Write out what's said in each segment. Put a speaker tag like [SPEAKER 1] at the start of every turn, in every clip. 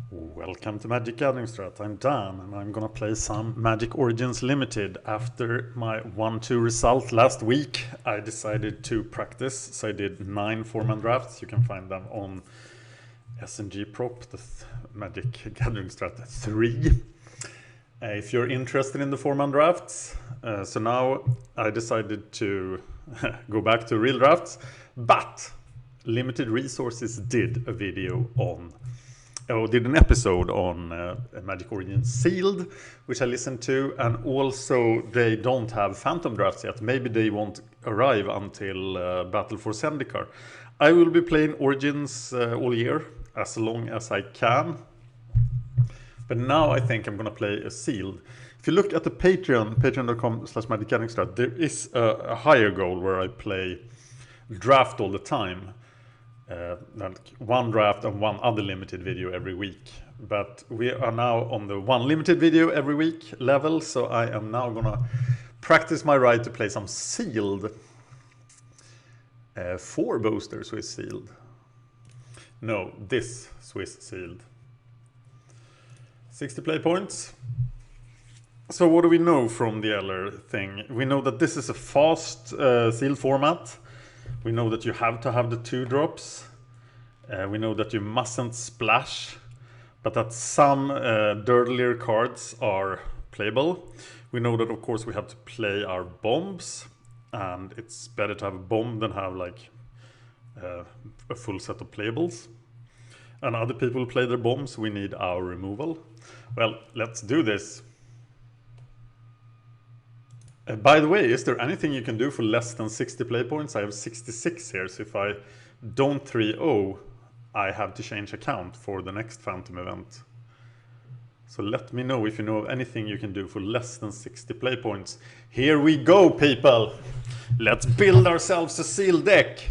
[SPEAKER 1] Welcome to MagicGatheringStrat. I'm Dan and I'm gonna play some Magic Origins Limited. After my 1-2 result last week, I decided to practice, so I did 9 4-man drafts. You can find them on SNG Prop, the MagicGatheringStrat 3. If you're interested in the 4-man drafts, so now I decided to go back to real drafts, but Limited Resources did a video on did an episode on Magic Origins Sealed, which I listened to, and also they don't have Phantom drafts yet. Maybe they won't arrive until Battle for Zendikar. I will be playing Origins all year, as long as I can. But now I think I'm gonna play a Sealed. If you look at the patreon.com/MagicGatheringStrat, there is a higher goal where I play draft all the time. Like 1 draft and 1 other limited video every week, but we are now on the 1 limited video every week level, so I am now gonna practice my right to play some Sealed. 4 boosters with Sealed. No, this Swiss Sealed. 60 play points. So what do we know from the LR thing? We know that this is a fast Sealed format. We know that you have to have the 2 drops. We know that you mustn't splash, but that some dirtier cards are playable. We know that, of course, we have to play our bombs, and it's better to have a bomb than have like a full set of playables. And other people play their bombs, we need our removal. Well, let's do this. By the way, is there anything you can do for less than 60 play points? I have 66 here, so if I don't 3-0, I have to change account for the next Phantom event. So let me know if you know of anything you can do for less than 60 play points. Here we go, people! Let's build ourselves a Sealed deck!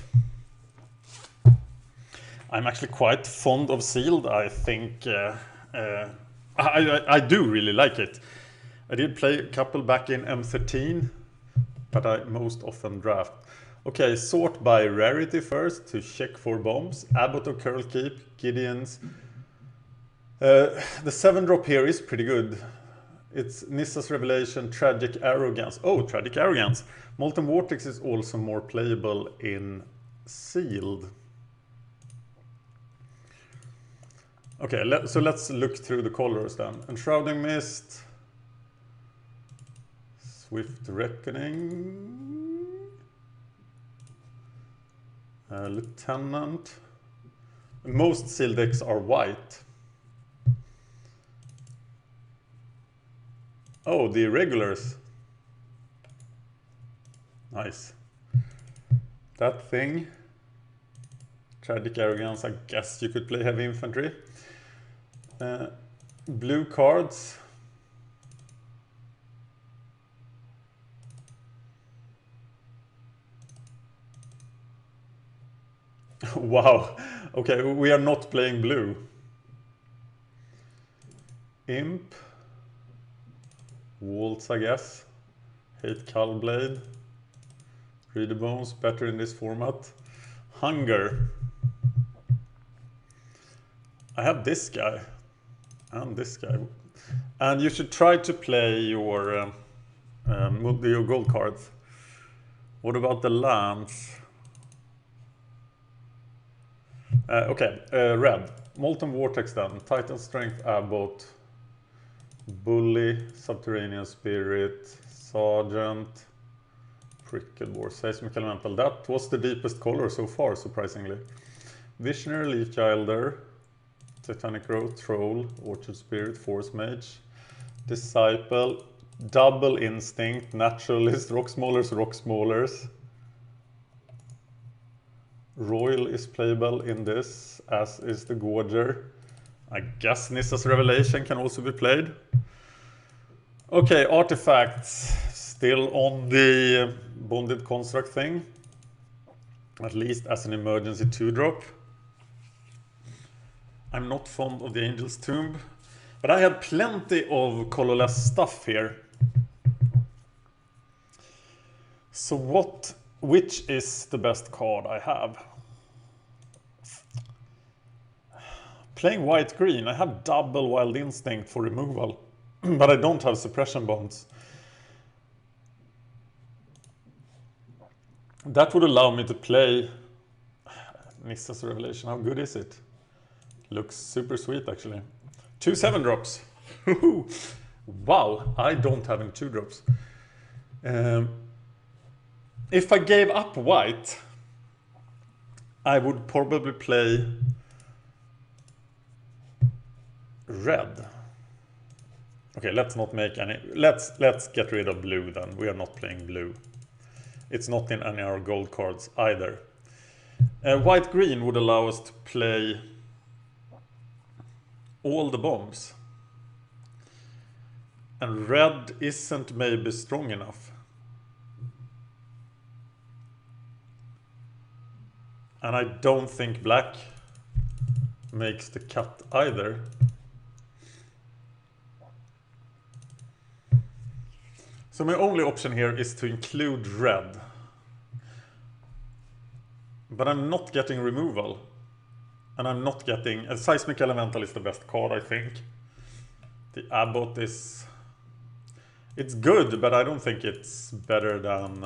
[SPEAKER 1] I'm actually quite fond of Sealed. I think I do really like it. I did play a couple back in M13, but I most often draft. Okay, sort by rarity first to check for bombs. Abbot of Curl Keep, Gideon's. The 7-drop here is pretty good. It's Nissa's Revelation, Tragic Arrogance. Oh, Tragic Arrogance. Molten Vortex is also more playable in Sealed. Okay, so let's look through the colors then. Enshrouding Mist. Swift Reckoning, Lieutenant. Most Sealed decks are white. Oh, the irregulars. Nice. That thing. Tragic Arrogance, I guess you could play heavy infantry. Blue cards. Wow, okay, we are not playing blue. Imp. Waltz, I guess. Hate Cullblade. Reader Bones, better in this format. Hunger. I have this guy. And this guy. And you should try to play your gold cards. What about the lands? Okay, red. Molten Vortex then. Titan Strength, Abbot. Bully, Subterranean Spirit, Sergeant, Pricked War, Seismic Elemental. That was the deepest color so far, surprisingly. Visionary, Leaf Gilder, Titanic Growth, Troll, Orchard Spirit, Force Mage, Disciple, Double Instinct, Naturalist, Rock Smaulers. Roil is playable in this, as is the Gorger. I guess Nissa's Revelation can also be played. Okay, artifacts. Still on the Bonded Construct thing. At least as an emergency 2-drop. I'm not fond of the Angel's Tomb. But I had plenty of colorless stuff here. So which is the best card I have? Playing white-green, I have double Wild Instinct for removal, but I don't have suppression bonds. That would allow me to play Nissa's Revelation. How good is it? Looks super sweet, actually. 2 7-drops. Wow, I don't have any 2-drops. If I gave up white, I would probably play red. Okay, let's not make any. Let's get rid of blue then. We are not playing blue. It's not in any of our gold cards either. White-green would allow us to play all the bombs. And red isn't maybe strong enough. And I don't think black makes the cut either. So my only option here is to include red. But I'm not getting removal. And I'm not getting... Seismic Elemental is the best card, I think. The Abbot is... It's good, but I don't think it's better than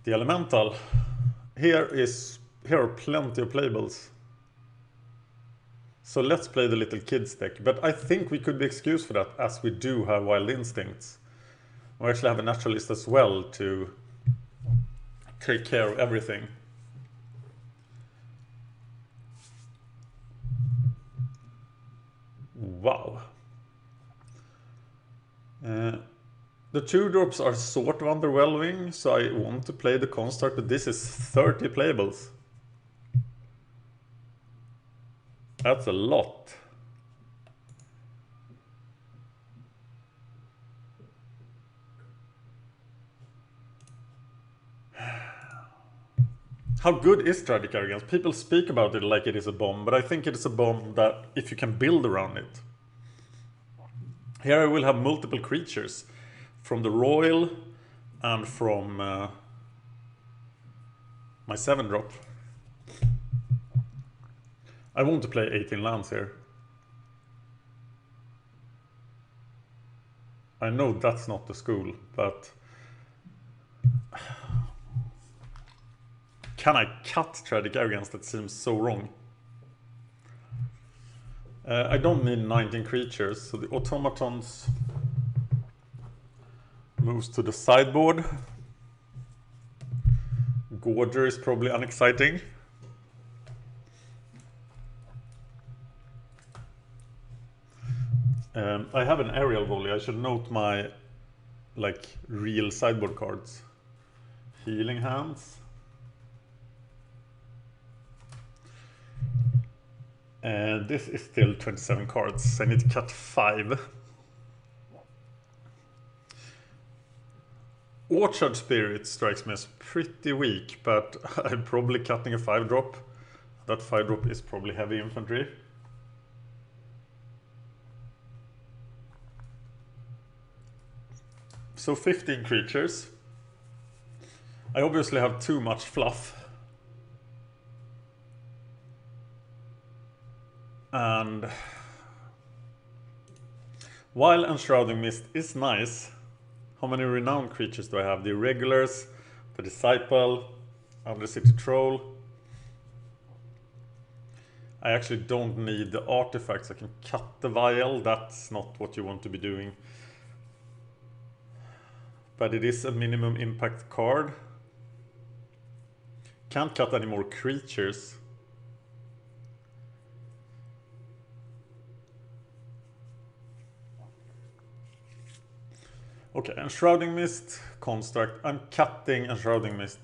[SPEAKER 1] the Elemental. Here are plenty of playables. So let's play the little kids deck. But I think we could be excused for that, as we do have Wild Instincts. We actually have a Naturalist as well to take care of everything. Wow. The 2-drops are sort of underwhelming, so I want to play the Construct, but this is 30 playables. That's a lot. How good is Tragic Arrogance? People speak about it like it is a bomb, but I think it is a bomb that if you can build around it. Here I will have multiple creatures from the Roil and from my 7-drop. I want to play 18 lands here. I know that's not the school, but can I cut Tragic Arrogance? That seems so wrong. I don't need 19 creatures, so the Automatons moves to the sideboard. Gorger is probably unexciting. I have an aerial volley. I should note my real sideboard cards. Healing Hands. And this is still 27 cards. I need to cut 5. Orchard Spirit strikes me as pretty weak, but I'm probably cutting a 5-drop. That 5-drop is probably heavy infantry. So 15 creatures. I obviously have too much fluff. And while Enshrouding Mist is nice, how many renowned creatures do I have? The Irregulars, the Disciple, Undercity Troll. I actually don't need the artifacts. I can cut the Vial. That's not what you want to be doing. But it is a minimum impact card. Can't cut any more creatures. Okay, Enshrouding Mist, Construct. I'm cutting Enshrouding Mist.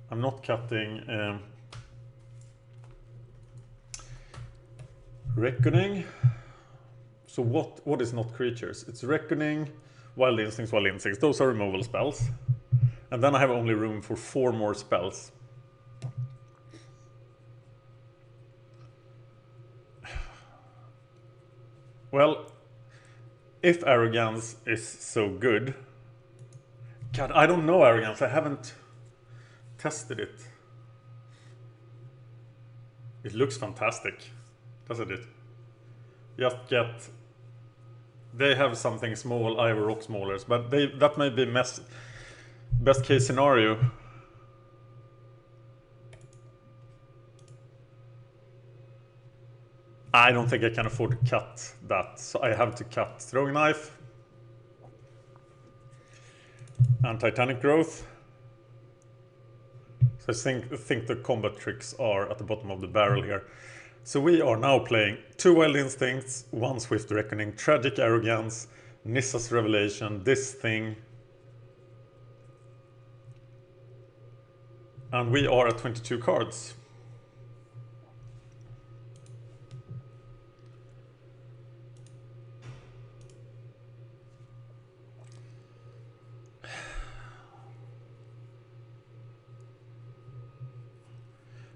[SPEAKER 1] I'm not cutting Reckoning. So what is not creatures? It's Reckoning, Wild Instincts, Wild Instincts. Those are removal spells. And then I have only room for 4 more spells. Well, if Arrogance is so good... God, I don't know Arrogance. I haven't tested it. It looks fantastic, doesn't it? Just get... They have something small, I have a rock smallers, but that may be best case scenario. I don't think I can afford to cut that, so I have to cut throwing knife and Titanic growth. So I think the combat tricks are at the bottom of the barrel here. So we are now playing 2 Wild Instincts, 1 Swift Reckoning, Tragic Arrogance, Nissa's Revelation, this thing. And we are at 22 cards.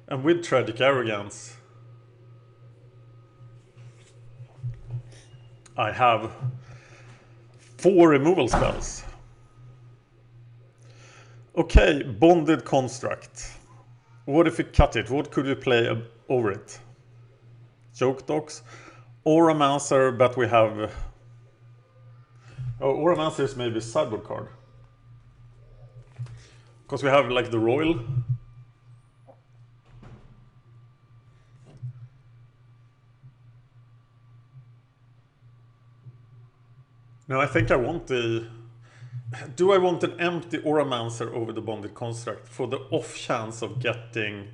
[SPEAKER 1] And with Tragic Arrogance, I have 4 removal spells. Okay, Bonded Construct. What if we cut it? What could we play over it? Choke Dogs. Auramancer, but we have... Oh, Auramancer is maybe a sideboard card. Because we have like the Roil. No, I think I want the... Do I want an empty Auramancer over the Bonded Construct for the off chance of getting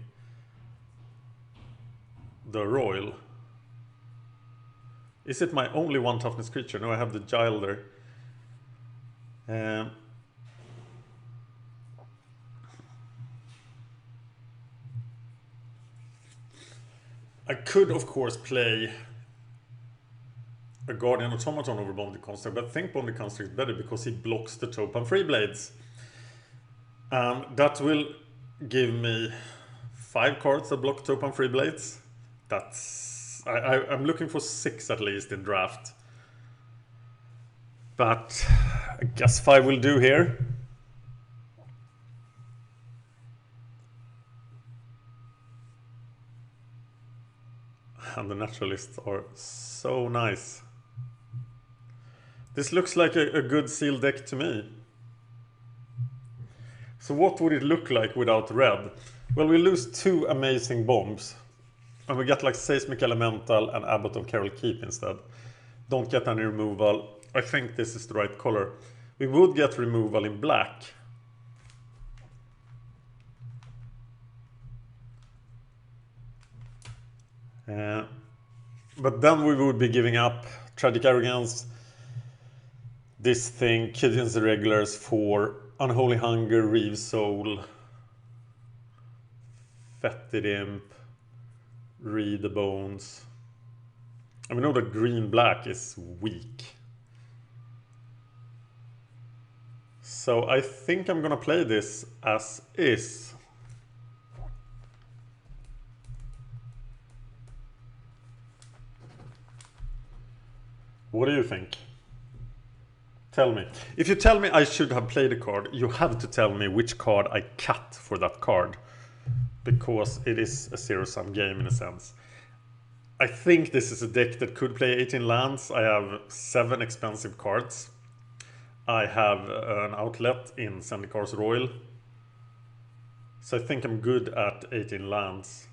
[SPEAKER 1] the Roil? Is it my only 1 toughness creature? No, I have the Gilder. I could, of course, play a Guardian Automaton over Bonded Construct, but I think Bonded Construct is better because he blocks the Topan Free Blades. And that will give me 5 cards that block Topan Free Blades. That's... I'm looking for 6 at least in draft. But I guess 5 will do here. And the Naturalists are so nice. This looks like a good sealed deck to me. So what would it look like without red? Well, we lose 2 amazing bombs. And we get like Seismic Elemental and Abbot of Carol Keep instead. Don't get any removal. I think this is the right color. We would get removal in black. But then we would be giving up Tragic Arrogance, this thing, Kittens Irregulars for Unholy Hunger, Reeve Soul, Fetid Imp, Read the Bones. And we know that green-black is weak. So I think I'm gonna play this as is. What do you think? Tell me. If you tell me I should have played a card, you have to tell me which card I cut for that card. Because it is a zero-sum game in a sense. I think this is a deck that could play 18 lands. I have 7 expensive cards. I have an outlet in Zendikar's Roil. So I think I'm good at 18 lands.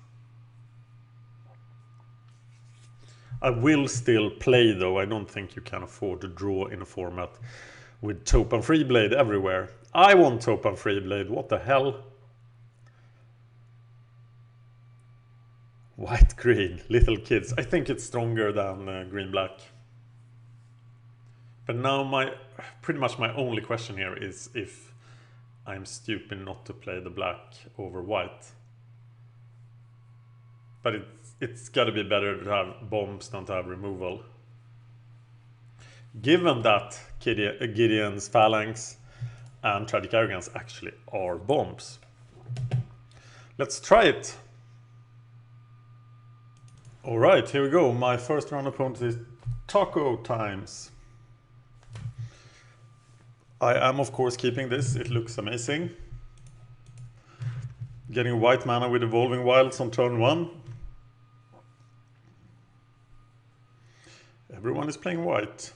[SPEAKER 1] I will still play though. I don't think you can afford to draw in a format with Topan Freeblade everywhere. I want Topan Freeblade, what the hell? White green, little kids. I think it's stronger than green black. But now pretty much my only question here is if I'm stupid not to play the black over white. But it's got to be better to have bombs than to have removal. Given that Gideon's Phalanx and Tragic Arrogance actually are bombs. Let's try it. Alright, here we go. My first round opponent is Taco Times. I am of course keeping this, it looks amazing. Getting white mana with Evolving Wilds on turn 1. Everyone is playing white.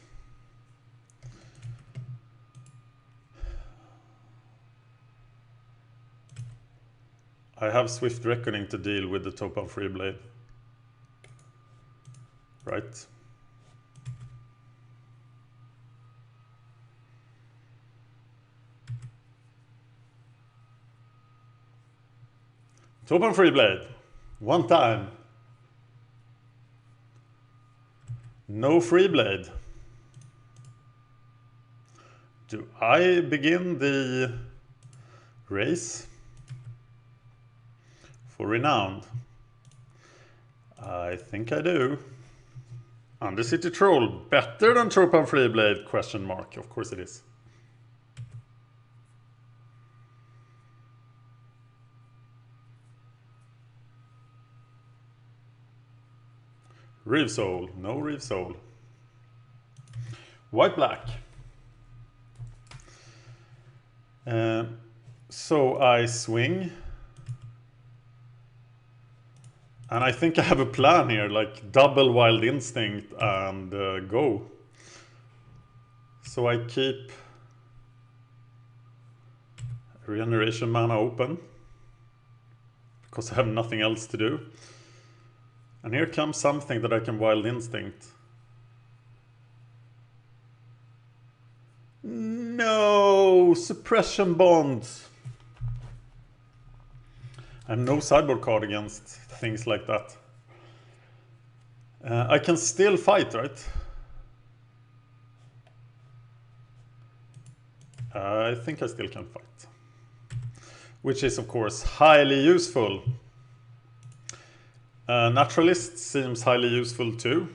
[SPEAKER 1] I have Swift Reckoning to deal with the Topan Freeblade. Right. Topan Freeblade. One time. No Freeblade. Do I begin the race for Renowned? I think I do. Undercity Troll, better than Topan Freeblade? Question mark. Of course it is. Reave Soul, no Reave Soul. White Black. So I swing. And I think I have a plan here, like double Wild Instinct and go. So I keep Regeneration mana open, because I have nothing else to do. And here comes something that I can Wild Instinct. No! Suppression Bonds! I have no sideboard card against things like that. I can still fight, right? I think I still can fight. Which is, of course, highly useful. Naturalist seems highly useful too.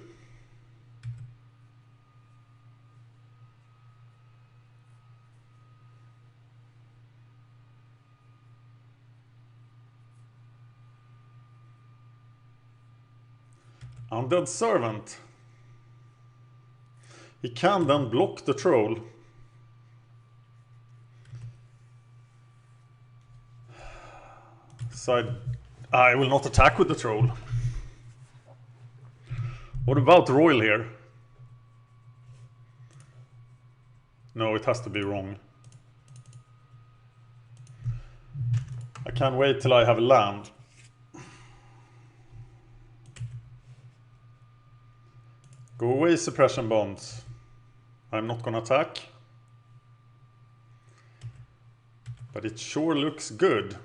[SPEAKER 1] Undead Servant. He can then block the troll. So I will not attack with the troll. What about Roil here? No, it has to be wrong. I can't wait till I have a land. Go away, Suppression Bonds. I'm not gonna attack. But it sure looks good.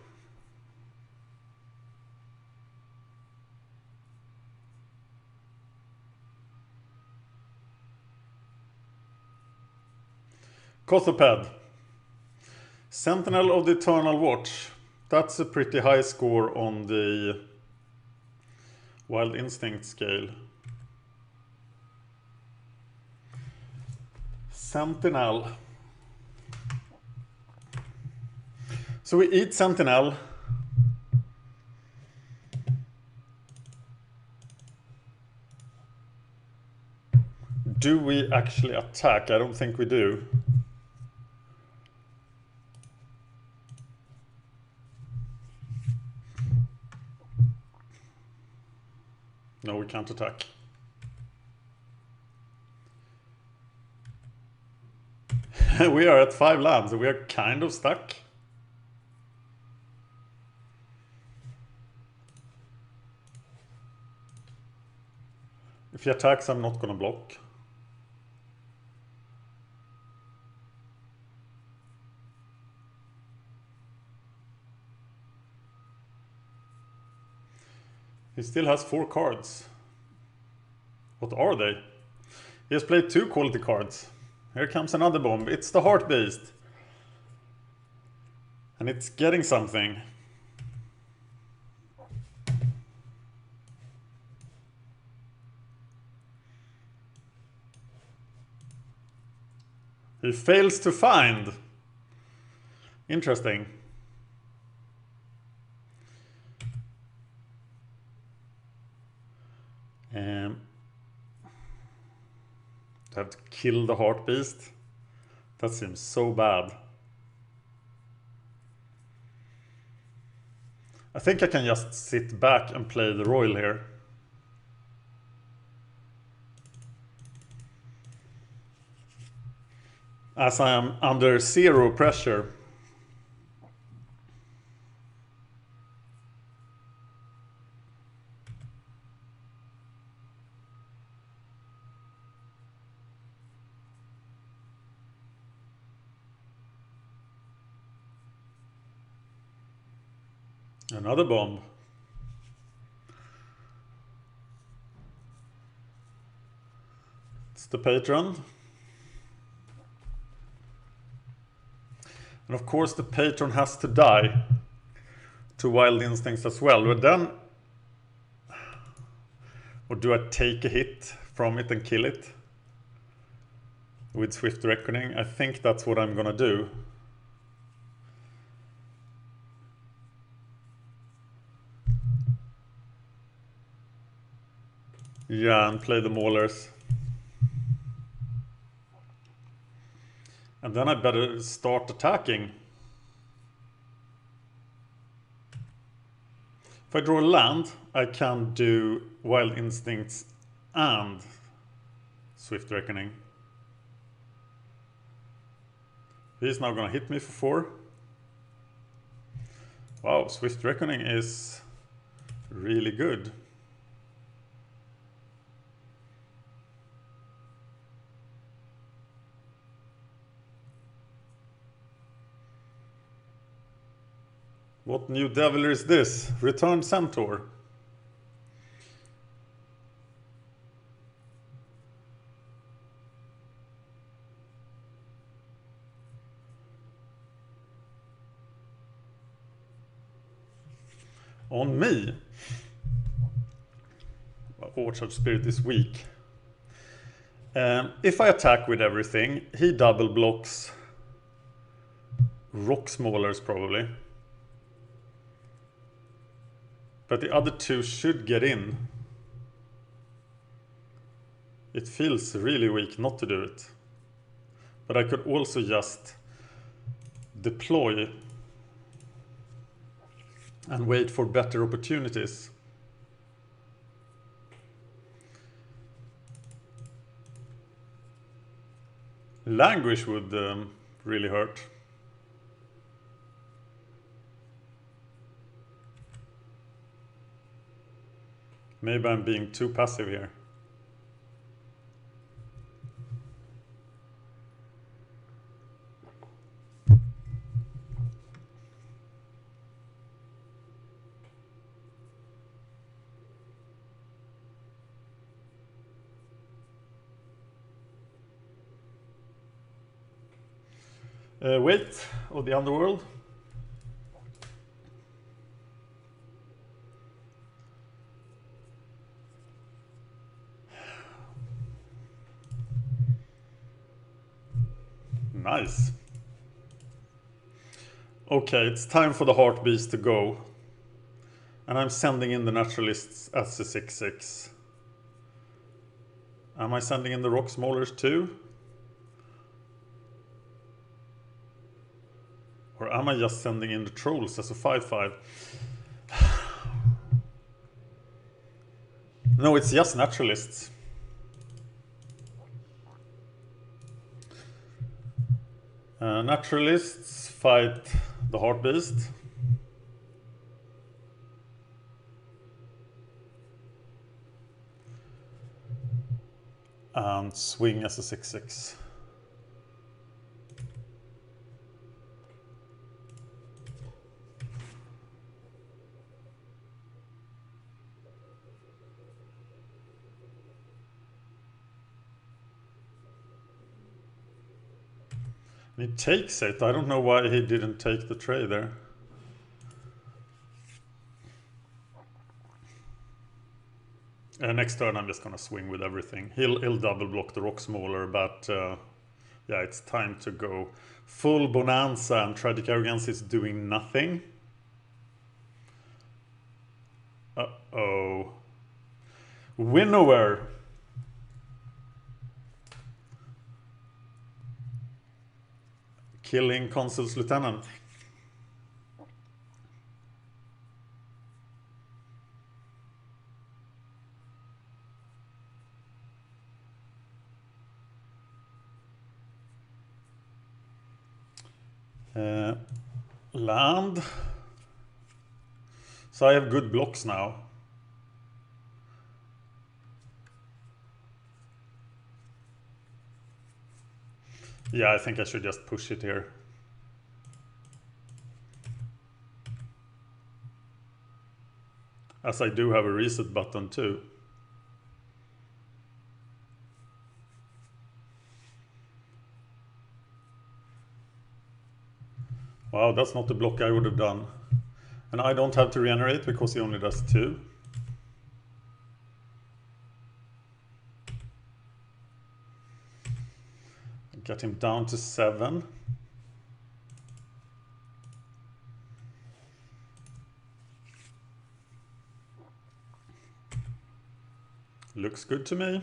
[SPEAKER 1] Kothoped. Sentinel of the Eternal Watch. That's a pretty high score on the Wild Instinct scale. Sentinel. So we eat Sentinel. Do we actually attack? I don't think we do. No, we can't attack. We are at 5 lands, so we are kind of stuck. If he attacks, I'm not gonna block. He still has 4 cards. What are they? He has played 2 quality cards. Here comes another bomb. It's the Heart Beast. And it's getting something. He fails to find. Interesting. To have to kill the Heart Beast. That seems so bad. I think I can just sit back and play the Roil here. As I am under zero pressure. Another bomb. It's the patron. And of course the patron has to die to Wild Instincts as well. But then, or do I take a hit from it and kill it with Swift Reckoning? I think that's what I'm gonna do. Yeah, and play the Maulers. And then I better start attacking. If I draw a land, I can do Wild Instincts and Swift Reckoning. He's now gonna hit me for 4. Wow, Swift Reckoning is really good. What new deviler is this? Return Centaur. On me. Orchard Spirit is weak. If I attack with everything, he double blocks Rock Maulers probably. But the other 2 should get in. It feels really weak not to do it. But I could also just deploy and wait for better opportunities. Languish would really hurt. Maybe I'm being too passive here. Weight of the Underworld. Nice. Okay, it's time for the Heart Beast to go. And I'm sending in the Naturalists as a 6/6. Am I sending in the Rock Maulers too? Or am I just sending in the Trolls as a 5/5? No, it's just Naturalists. Naturalists fight the Heart Beast. And swing as a 6/6. He takes it. I don't know why he didn't take the tray there. Next turn I'm just gonna swing with everything. He'll double block the Rock Mauler, but yeah, it's time to go full bonanza, and Tragic Arrogance is doing nothing. Uh-oh. Winnower. Killing Consul's Lieutenant. Land. So I have good blocks now. Yeah, I think I should just push it here. As I do have a reset button too. Wow, that's not the block I would have done. And I don't have to regenerate because he only does 2. Get him down to 7. Looks good to me.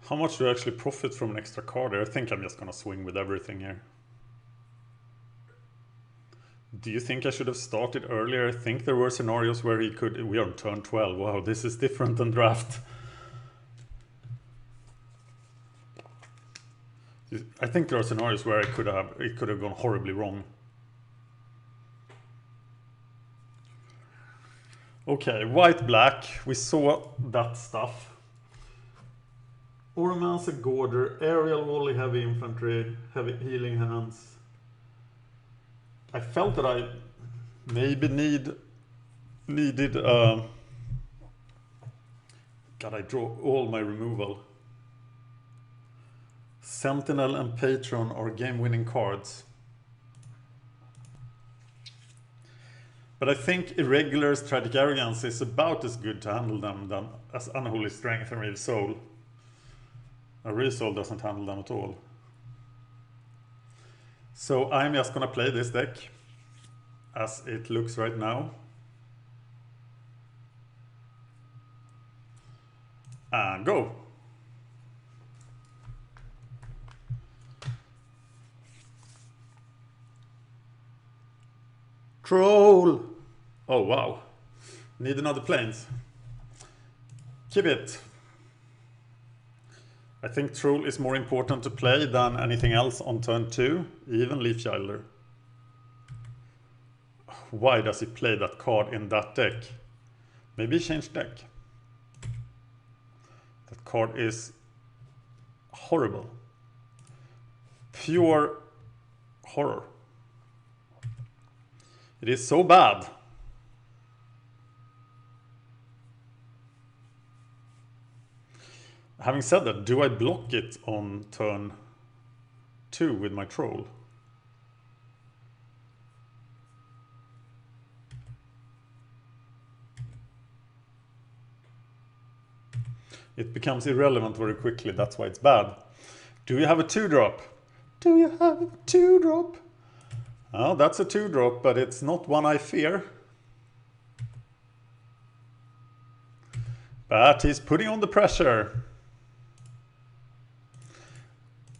[SPEAKER 1] How much do I actually profit from an extra card here? I think I'm just gonna swing with everything here. Do you think I should have started earlier? I think there were scenarios where he could... We are on turn 12. Wow, this is different than draft. I think there are scenarios where it could have gone horribly wrong. Okay, white-black. We saw that stuff. Oromancer, Gorder, Aerial Volley, Heavy Infantry, Heavy Healing Hands. I felt that I maybe needed... God, I draw all my removal. Sentinel and Patron are game-winning cards. But I think Irregular Tragic Arrogance is about as good to handle them than as Unholy Strength and Real Soul. Real Soul doesn't handle them at all. So I'm just gonna play this deck as it looks right now. And go! Troll! Oh wow. Need another planes. Keep it. I think Troll is more important to play than anything else on turn 2, even Leafchilder. Why does he play that card in that deck? Maybe change deck. That card is horrible. Pure horror. It is so bad. Having said that, do I block it on turn 2 with my Troll? It becomes irrelevant very quickly, that's why it's bad. Do you have a 2-drop? Do you have a 2-drop? Oh, that's a 2-drop, but it's not one I fear. But he's putting on the pressure.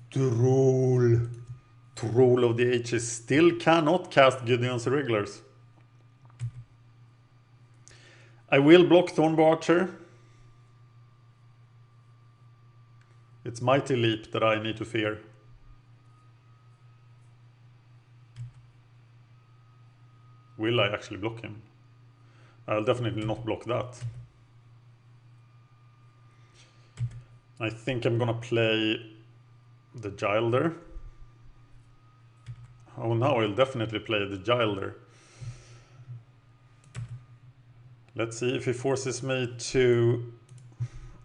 [SPEAKER 1] Troll. Troll of the Ages still cannot cast Gideon's Irregulars. I will block Thornbow Archer. It's Mighty Leap that I need to fear. Will I actually block him? I'll definitely not block that. I think I'm gonna play the Gilder. Oh, now I'll definitely play the Gilder. Let's see if he forces me to...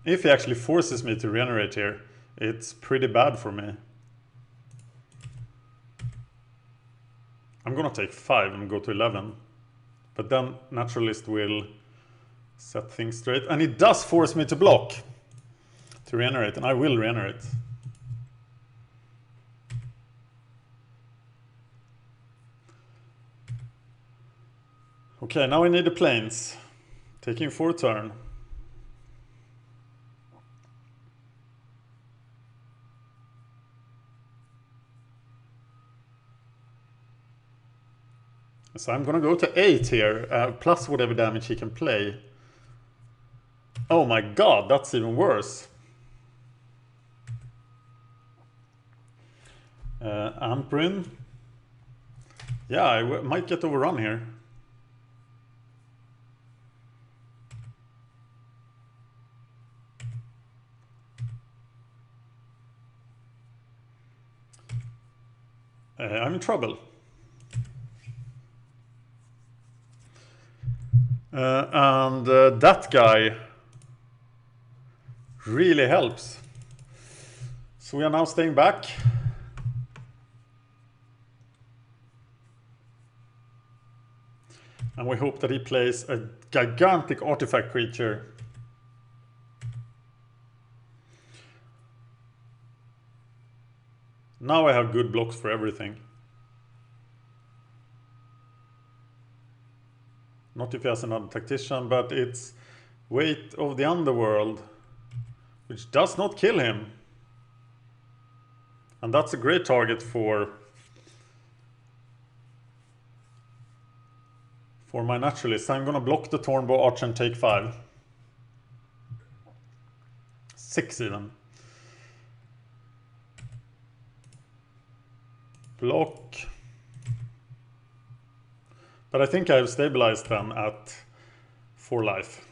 [SPEAKER 1] If he actually forces me to regenerate here, it's pretty bad for me. I'm gonna take 5 and go to 11. But then Naturalist will set things straight. And it does force me to block. To regenerate, and I will regenerate. Okay, now I need the planes. Taking 4 turn. So I'm gonna go to 8 here, plus whatever damage he can play. Oh my god, that's even worse. Amprin. Yeah, I might get overrun here. I'm in trouble. And that guy really helps. So we are now staying back. And we hope that he plays a gigantic artifact creature. Now I have good blocks for everything. Not if he has another tactician, but it's Weight of the Underworld, which does not kill him. And that's a great target for my naturalist. I'm gonna block the Tornbow Arch and take 5. 6 even. Block. But I think I have stabilized them at 4 life.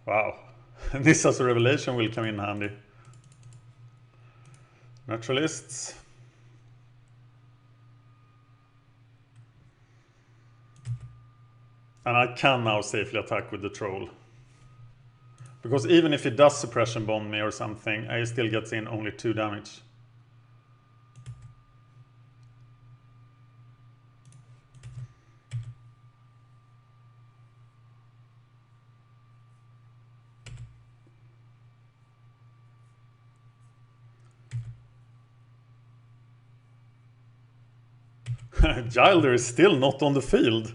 [SPEAKER 1] Wow. This as a revelation will come in handy. Naturalists. And I can now safely attack with the troll. Because even if it does suppression bomb me or something, I still get in only 2 damage. Gilder is still not on the field.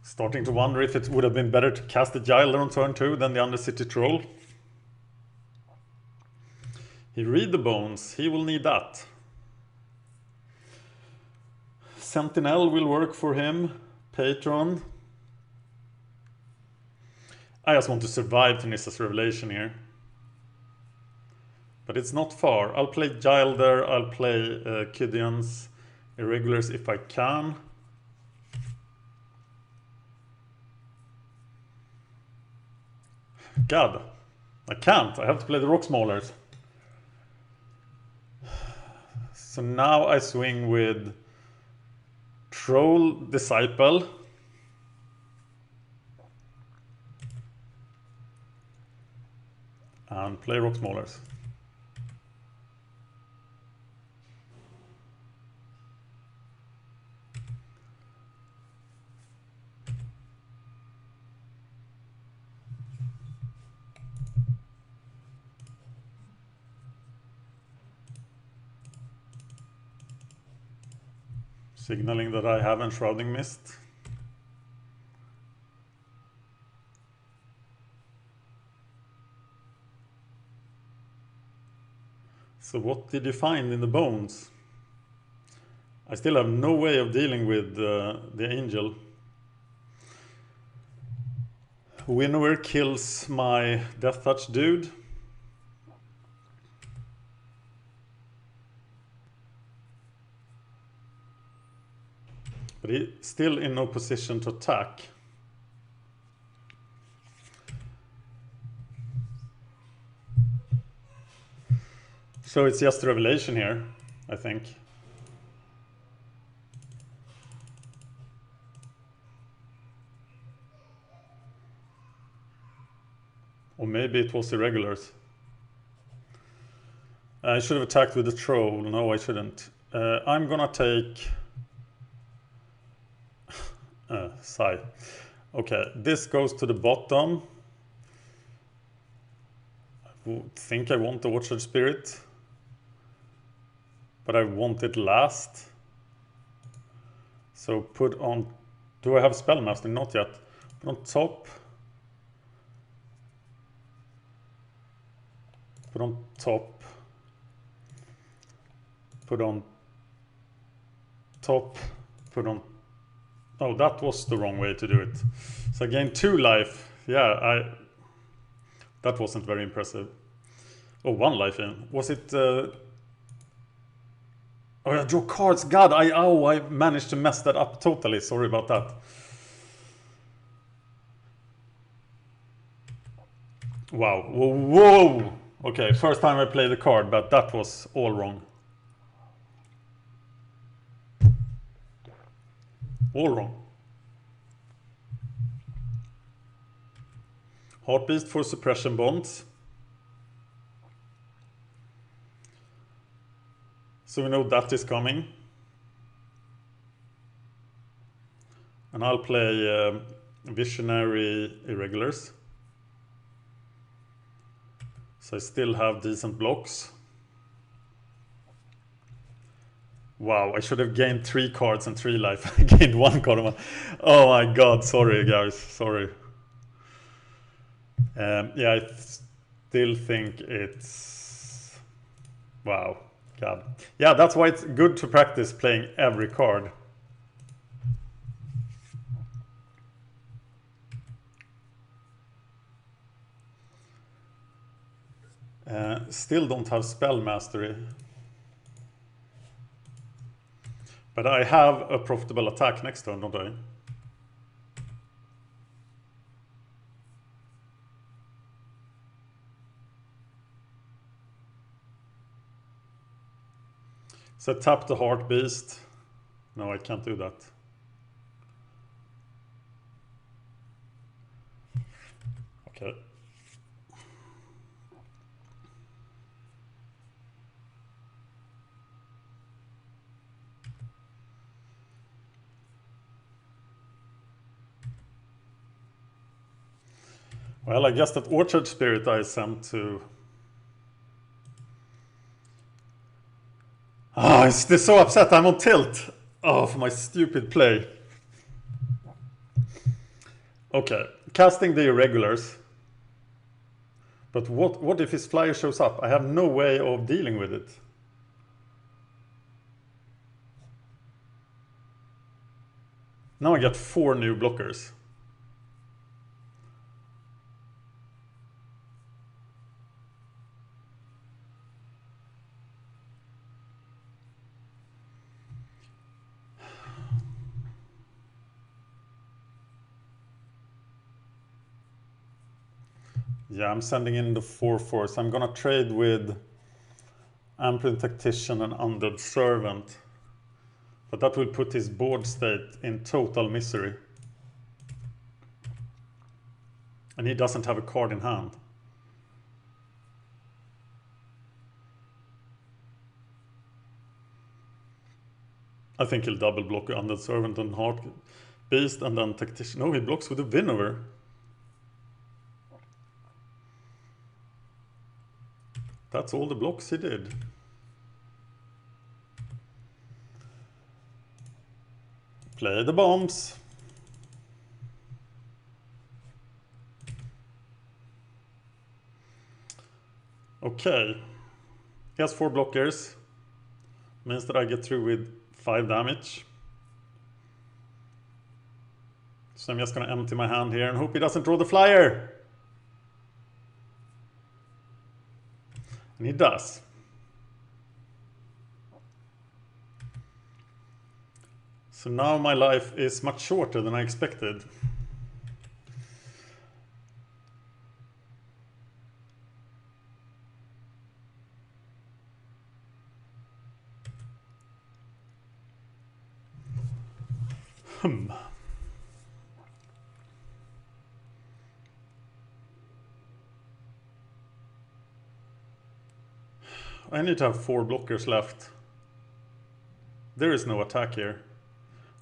[SPEAKER 1] Starting to wonder if it would have been better to cast the Gilder on turn 2 than the Undercity Troll. He read the bones, he will need that. Sentinel will work for him. Patron. I just want to survive Tanissa's revelation here. But it's not far. I'll play Gilder, I'll play Kydians, Irregulars if I can. God, I can't. I have to play the Rock Maulers. So now I swing with Troll Disciple. And play Rock Maulers. Signaling that I have Enshrouding Mist. So what did you find in the bones? I still have no way of dealing with the angel. Winnower kills my Death Touch dude. But he's still in no position to attack. So it's just a revelation here, I think. Or maybe it was Irregulars. I should have attacked with the troll. No, I shouldn't. I'm gonna take... Sigh. Okay, this goes to the bottom. I think I want the Watcher Spirit. But I want it last. So put on... Do I have Spellmaster? Not yet. Put on top. Put on top. Put on top, put on... Oh, that was the wrong way to do it. So I gained 2 life. Yeah, that wasn't very impressive. Oh, 1 life in. Was it... Oh, yeah, draw cards. God, I managed to mess that up totally. Sorry about that. Wow. Whoa. Okay, first time I played the card, but that was all wrong. All wrong. Heartbeast for suppression bonds. So we know that is coming. And I'll play Visionary Irregulars. So I still have decent blocks. Wow, I should have gained 3 cards and 3 life. I gained 1 card. Oh my god, sorry guys, sorry. Yeah, I still think it's... Wow, god. Yeah, that's why it's good to practice playing every card. Still don't have spell mastery. But I have a profitable attack next turn, don't I? So tap the Heart Beast. No, I can't do that. Okay. Well, I guess that Orchard Spirit I sent to... Oh, they're so upset I'm on tilt. Oh, for my stupid play. Okay, casting the Irregulars. But what if his flyer shows up? I have no way of dealing with it. Now I get 4 new blockers. Yeah, I'm sending in the 4/4. So I'm gonna trade with Amplin Tactician and Undead Servant. But that will put his board state in total misery. And he doesn't have a card in hand. I think he'll double block Undead Servant and Heart Beast and then Tactician. No, he blocks with a Winnover. That's all the blocks he did. Play the bombs. Okay. He has 4 blockers. Means that I get through with 5 damage. So I'm just gonna empty my hand here and hope he doesn't draw the flyer. And he does. So now my life is much shorter than I expected. I need to have 4 blockers left. There is no attack here.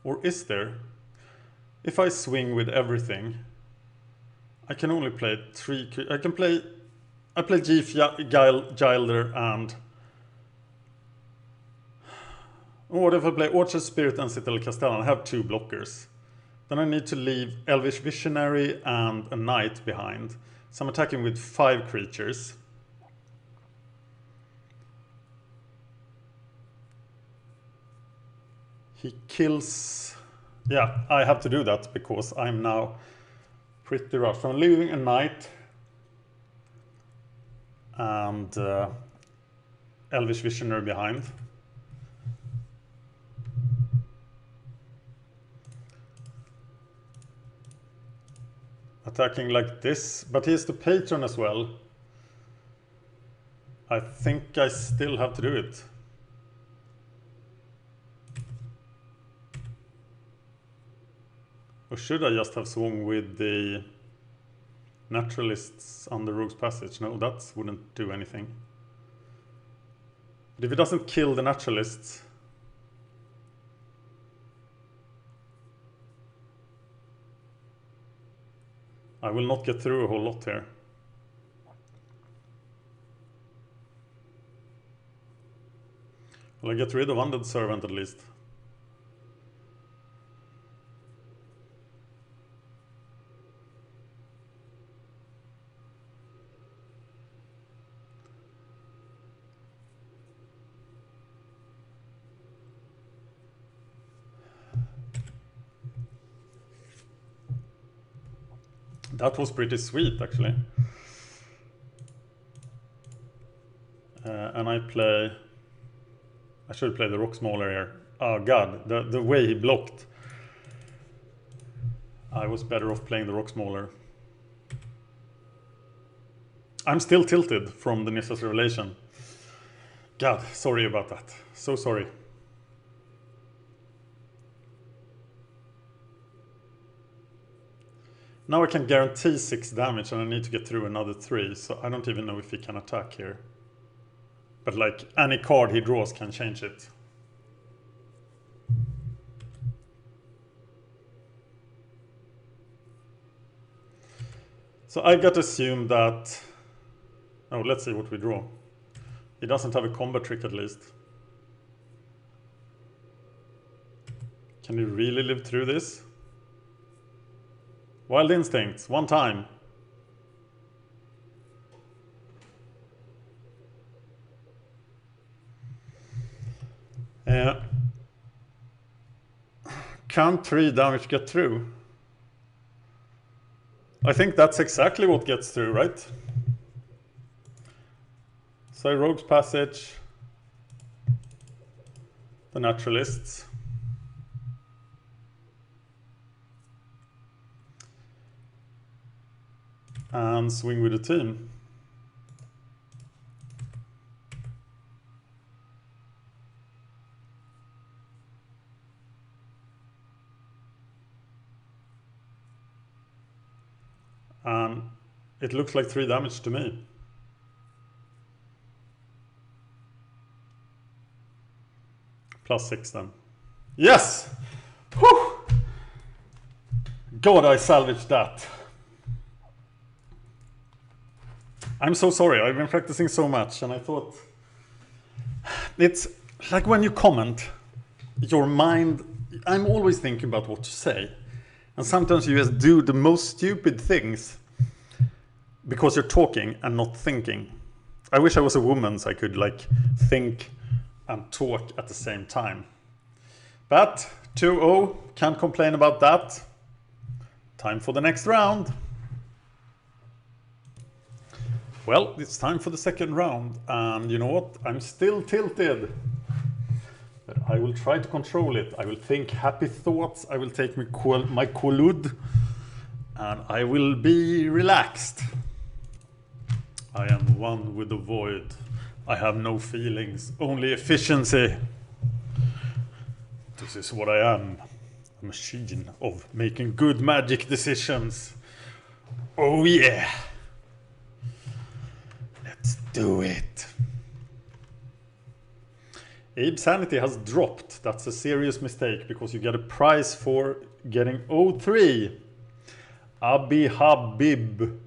[SPEAKER 1] Or is there? If I swing with everything, I can only play 3... I play Gilder and... What if I play Orchard Spirit and Citadel Castellan? I have 2 blockers. Then I need to leave Elvish Visionary and a Knight behind. So I'm attacking with 5 creatures. He kills... Yeah, I have to do that because I'm now pretty rushed. I'm leaving a knight and Elvish Visionary behind. Attacking like this, but he is the patron as well. I think I still have to do it. Or should I just have swung with the naturalists on the Rogue's Passage? No, that wouldn't do anything. But if it doesn't kill the naturalists... I will not get through a whole lot here. Will I get rid of Undead Servant at least? That was pretty sweet, actually. And I should play the Rock Smaller here. Oh god, the way he blocked. I was better off playing the Rock Smaller. I'm still tilted from the Nissa's Revelation. God, sorry about that. So sorry. Now I can guarantee 6 damage and I need to get through another 3, so I don't even know if he can attack here. But like, any card he draws can change it. So I gotta assume that... Oh, let's see what we draw. He doesn't have a combat trick at least. Can he really live through this? Wild Instincts, 1 time. Can 3 damage get through? I think that's exactly what gets through, right? So Rogue's Passage, the Naturalists. And swing with the team. And it looks like 3 damage to me. Plus 6 then. Yes! Whew! God, I salvaged that. I'm so sorry, I've been practicing so much and I thought... It's like when you comment, your mind... I'm always thinking about what to say. And sometimes you just do the most stupid things because you're talking and not thinking. I wish I was a woman so I could like think and talk at the same time. But 2-0, can't complain about that. Time for the next round. Well, it's time for the second round, and you know what? I'm still tilted. But I will try to control it. I will think happy thoughts. I will take my Kolud, and I will be relaxed. I am one with the void. I have no feelings, only efficiency. This is what I am. A machine of making good magic decisions. Oh yeah. Let's do it. Abe's sanity has dropped. That's a serious mistake because you get a prize for getting 03. Abi Habib.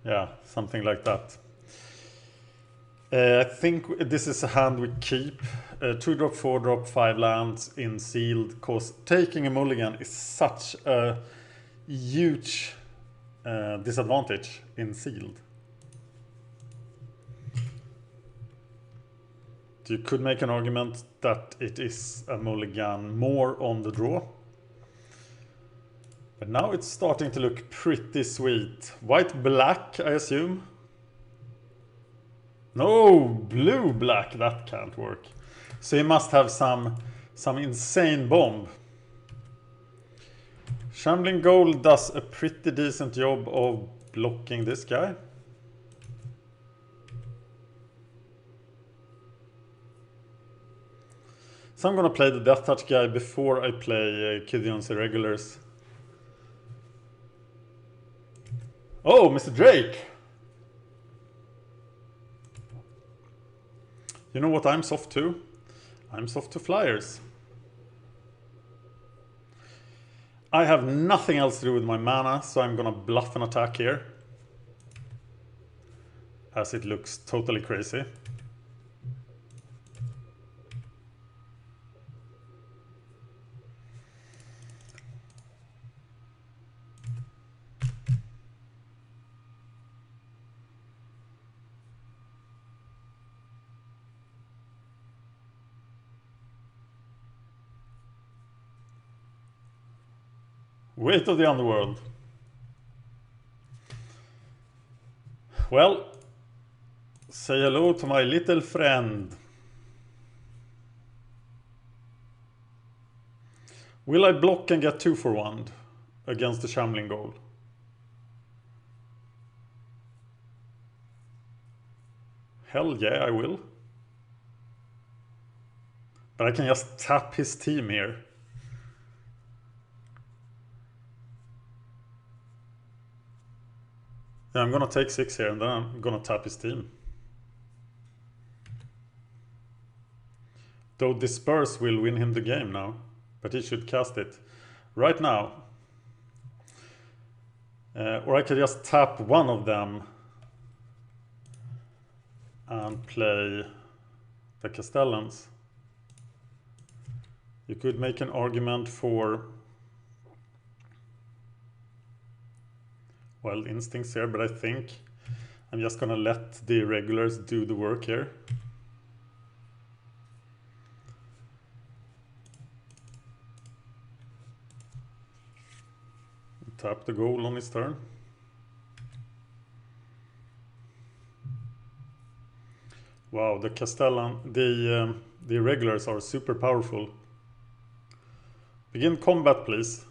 [SPEAKER 1] Yeah, something like that. I think this is a hand we keep. 2-drop, 4-drop, 5 lands in sealed, because taking a mulligan is such a huge disadvantage in sealed. You could make an argument that it is a mulligan more on the draw. But now it's starting to look pretty sweet. White-black, I assume. No, blue-black, that can't work. So he must have some insane bomb. Shambling Gold does a pretty decent job of blocking this guy. So I'm gonna play the Death Touch guy before I play Kidion's Irregulars. Oh, Mr. Drake! You know what I'm soft to? I'm soft to flyers. I have nothing else to do with my mana, so I'm gonna bluff an attack here. As it looks totally crazy. Weight of the Underworld. Well, say hello to my little friend. Will I block and get 2 for 1 against the Shambling Goal? Hell yeah, I will. But I can just tap his team here. Yeah, I'm gonna take 6 here and then I'm gonna tap his team. Though Disperse will win him the game now, but he should cast it right now. Or I could just tap one of them and play the Castellans. You could make an argument for Wild Instincts here, but I think I'm just gonna let the Irregulars do the work here. Tap the goal on his turn. Wow, the Castellan, the Irregulars are super powerful. Begin combat, please.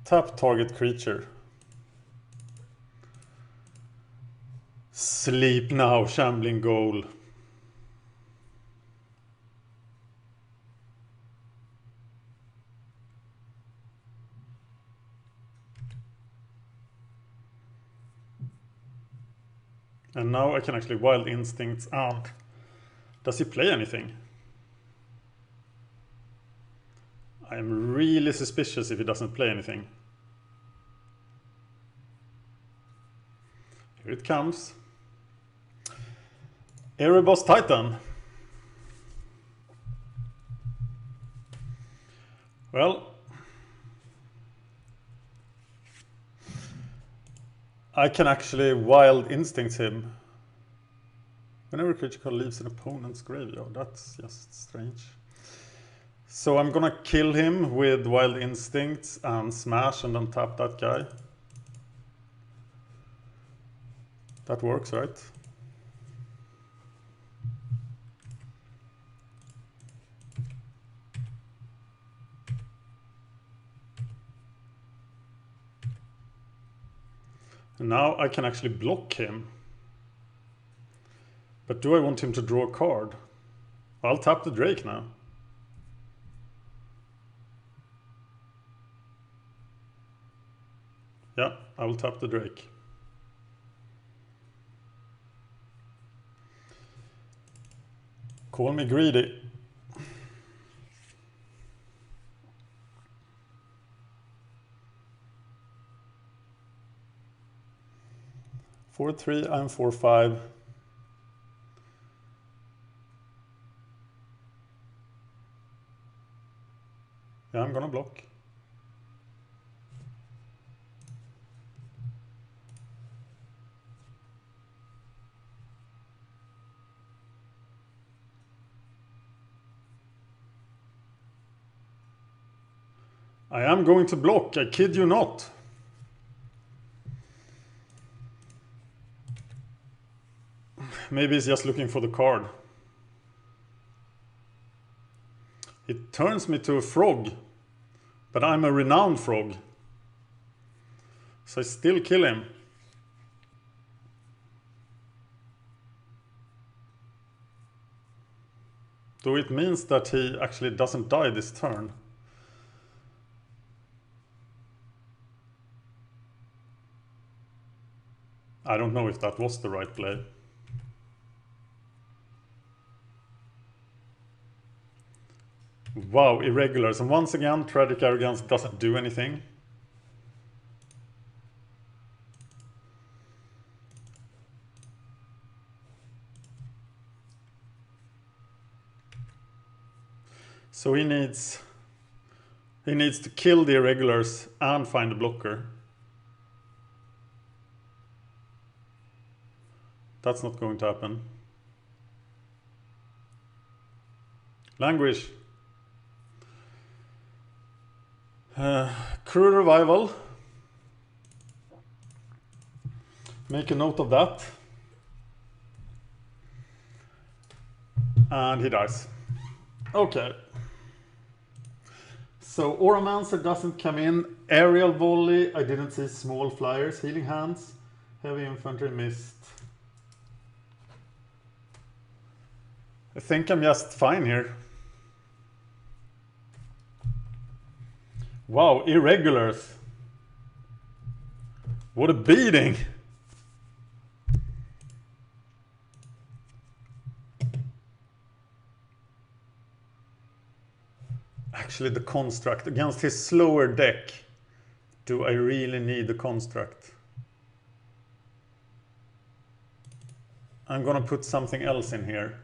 [SPEAKER 1] Tap target creature. Sleep now, Shambling Goal. And now I can actually Wild Instincts and does he play anything? I'm really suspicious if he doesn't play anything. Here it comes. Erebos Titan. Well, I can actually Wild Instinct him. Whenever a creature card leaves an opponent's graveyard. That's just strange. So I'm gonna kill him with Wild Instincts and smash and then tap that guy. That works, right? And now I can actually block him. But do I want him to draw a card? I'll tap the Drake now. Yeah, I will tap the Drake. Call me greedy. For 3, I'm 4/5. Yeah, I'm gonna block. I am going to block, I kid you not. Maybe he's just looking for the card. It turns me to a frog, but I'm a renowned frog. So I still kill him. Though it means that he actually doesn't die this turn. I don't know if that was the right play. Wow, irregulars. And once again, Tragic Arrogance doesn't do anything. So he needs to kill the irregulars and find a blocker. That's not going to happen. Languish. Crew revival. Make a note of that. And he dies. Okay. So Auramancer doesn't come in. Aerial volley. I didn't see small flyers. Healing hands. Heavy infantry missed. I think I'm just fine here. Wow, irregulars. What a beating. Actually, the construct against his slower deck. Do I really need the construct? I'm gonna put something else in here.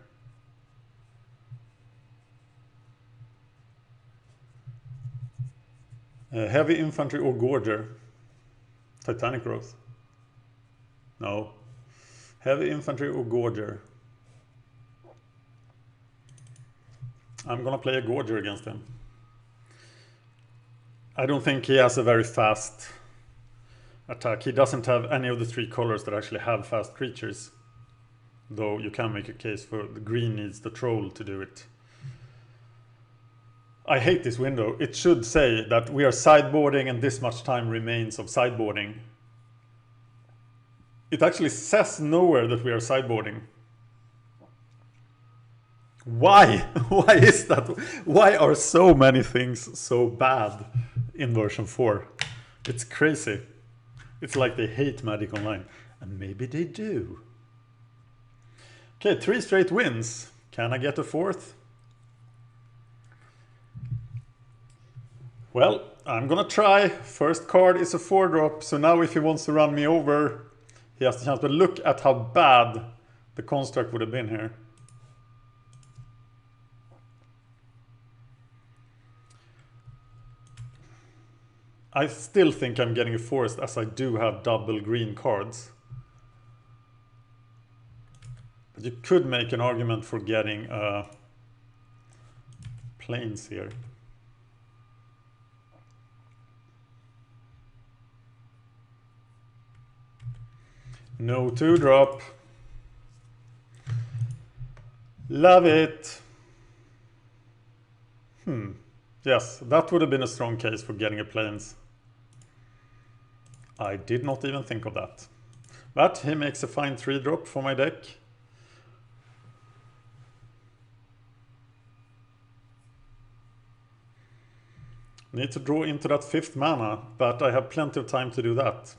[SPEAKER 1] Heavy infantry or Gorger. Titanic growth. No. Heavy infantry or Gorger. I'm gonna play a Gorger against him. I don't think he has a very fast attack. He doesn't have any of the 3 colors that actually have fast creatures. Though you can make a case for the green needs the troll to do it. I hate this window. It should say that we are sideboarding and this much time remains of sideboarding. It actually says nowhere that we are sideboarding. Why? Why is that? Why are so many things so bad in version 4? It's crazy. It's like they hate Magic Online. And maybe they do. Okay, 3 straight wins. Can I get a 4th? Well, I'm gonna try. First card is a 4-drop, so now if he wants to run me over, he has the chance. But look at how bad the construct would have been here. I still think I'm getting a forest, as I do have double green cards. But you could make an argument for getting planes here. No 2-drop. Love it. Yes, that would have been a strong case for getting a planes. I did not even think of that. But he makes a fine 3-drop for my deck. Need to draw into that 5th mana, but I have plenty of time to do that.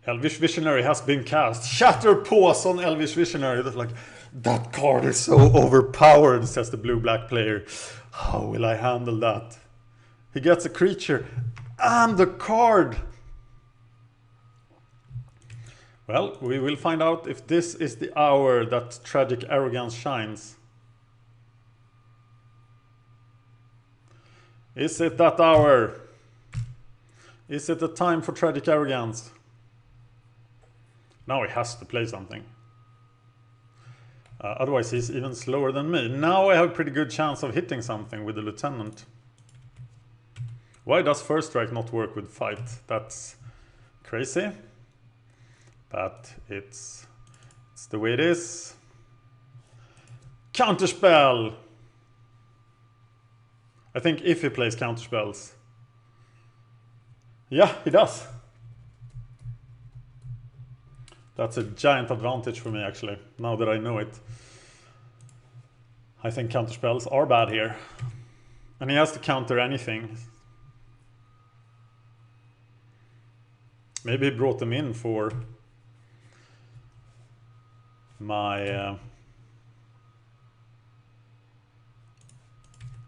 [SPEAKER 1] Elvish Visionary has been cast. Shatter Paws on Elvish Visionary. That's like, that card is so overpowered, says the blue-black player. How will I handle that? He gets a creature and the card. Well, we will find out if this is the hour that Tragic Arrogance shines. Is it that hour? Is it the time for Tragic Arrogance? Now he has to play something. Otherwise he's even slower than me. Now I have a pretty good chance of hitting something with the lieutenant. Why does first strike not work with fight? That's crazy. But it's the way it is. Counterspell! I think if he plays counterspells. Yeah, he does. That's a giant advantage for me actually, now that I know it. I think counterspells are bad here. And he has to counter anything. Maybe he brought them in for my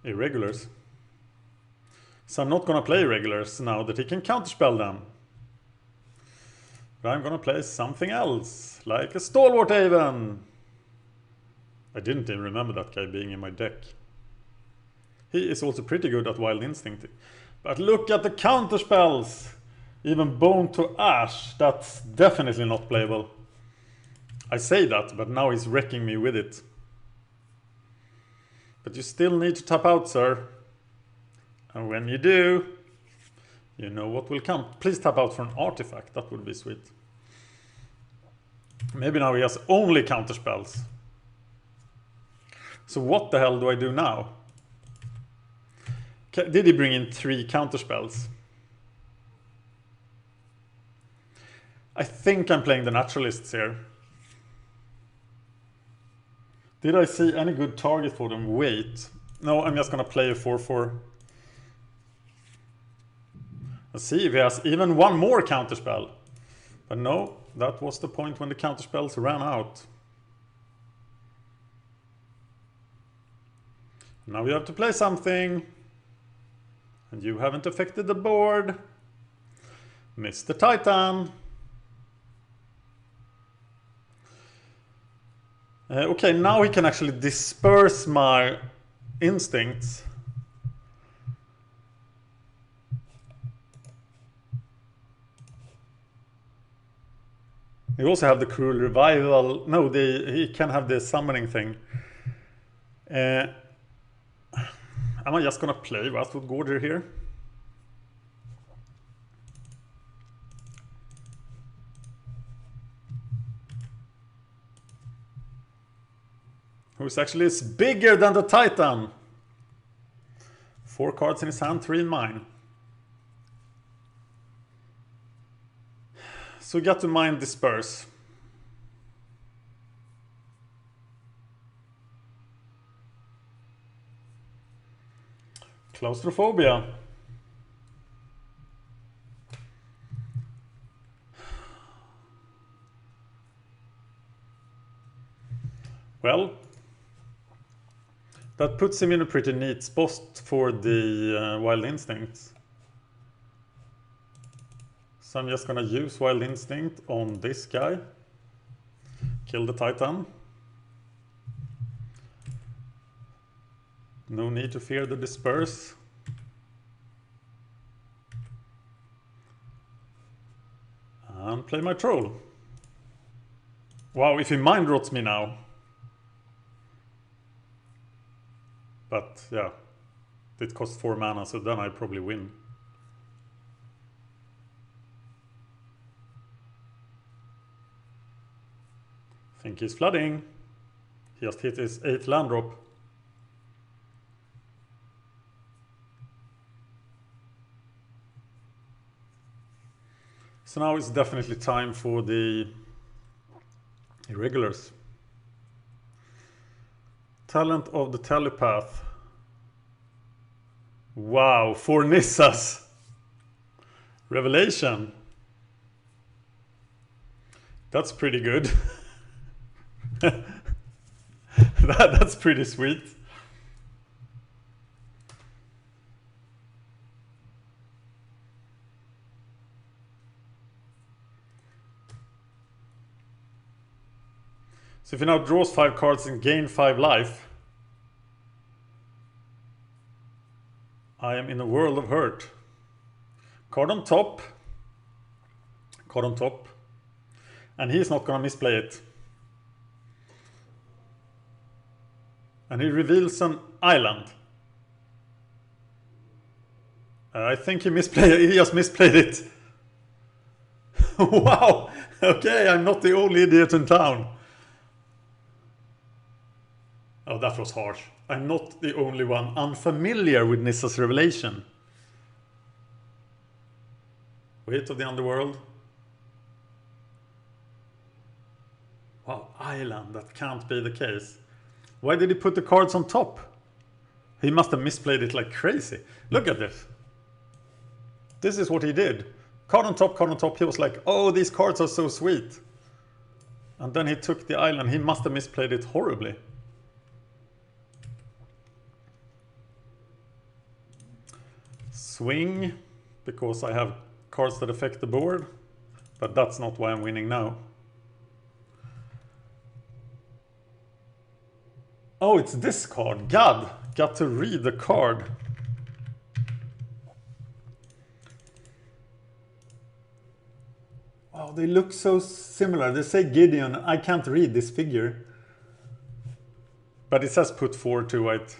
[SPEAKER 1] irregulars. So I'm not gonna play irregulars now that he can counterspell them. But I'm gonna play something else, like a Stalwart Haven. I didn't even remember that guy being in my deck. He is also pretty good at Wild Instinct. But look at the counterspells! Even Bone to Ash, that's definitely not playable. I say that, but now he's wrecking me with it. But you still need to tap out, sir. And when you do, you know what will come. Please tap out for an artifact, that would be sweet. Maybe now he has only counterspells. So what the hell do I do now? Did he bring in 3 counterspells? I think I'm playing the naturalists here. Did I see any good target for them? Wait. No, I'm just gonna play a 4/4. Let's see if he has even one more counterspell. But no, that was the point when the counterspells ran out. Now we have to play something. And you haven't affected the board. Mr. Titan. Okay, now he can actually disperse my instincts. You also have the Cruel Revival. No, he can have the summoning thing. Am I just gonna play Westwood Gorger here? Who's actually is bigger than the Titan. 4 cards in his hand, 3 in mine. So we got to mind disperse. Claustrophobia. Well, that puts him in a pretty neat spot for the Wild Instincts. So I'm just gonna use Wild Instinct on this guy. Kill the Titan. No need to fear the disperse. And play my troll. Wow, if he mind rots me now. But yeah, it costs 4 mana, so then I probably win. I think he's flooding. He just hit his 8th land drop. So now it's definitely time for the irregulars. Talent of the Telepath. Wow, 4 Nissas. Revelation. That's pretty good. That's pretty sweet. So if he now draws 5 cards and gain 5 life, I am in a world of hurt. Card on top. Card on top. And he's not gonna misplay it. And he reveals an island. I think he just misplayed it. Wow! Okay, I'm not the only idiot in town. Oh, that was harsh. I'm not the only one unfamiliar with Nissa's revelation. Weight of the underworld. Wow, island. That can't be the case. Why did he put the cards on top? He must have misplayed it like crazy. Look at this. This is what he did. Card on top, card on top. He was like, oh, these cards are so sweet. And then he took the island. He must have misplayed it horribly. Swing, because I have cards that affect the board. But that's not why I'm winning now. Oh, it's this card. God, got to read the card. Oh, they look so similar. They say Gideon. I can't read this figure. But it says put 4 to white.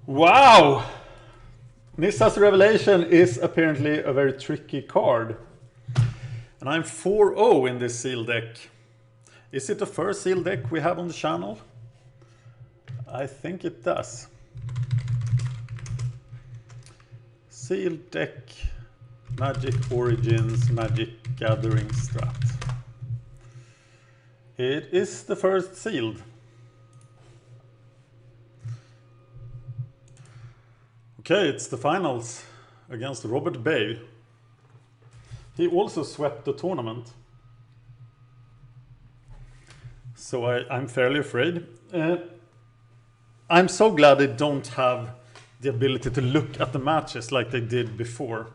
[SPEAKER 1] Wow! Nissa's revelation is apparently a very tricky card. And I'm 4-0 in this sealed deck. Is it the first sealed deck we have on the channel? I think it does. Sealed deck, Magic Origins, Magic Gathering Strat. It is the first sealed. Okay, it's the finals against Robert Bay. He also swept the tournament. So I'm fairly afraid. I'm so glad they don't have the ability to look at the matches like they did before.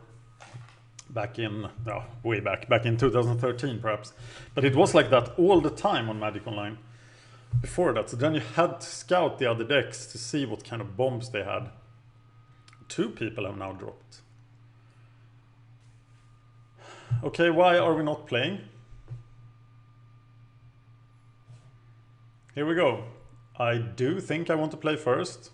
[SPEAKER 1] Back in, way back in 2013 perhaps. But it was like that all the time on Magic Online before that. So then you had to scout the other decks to see what kind of bombs they had. 2 people have now dropped. Okay, why are we not playing? Here we go. I do think I want to play first.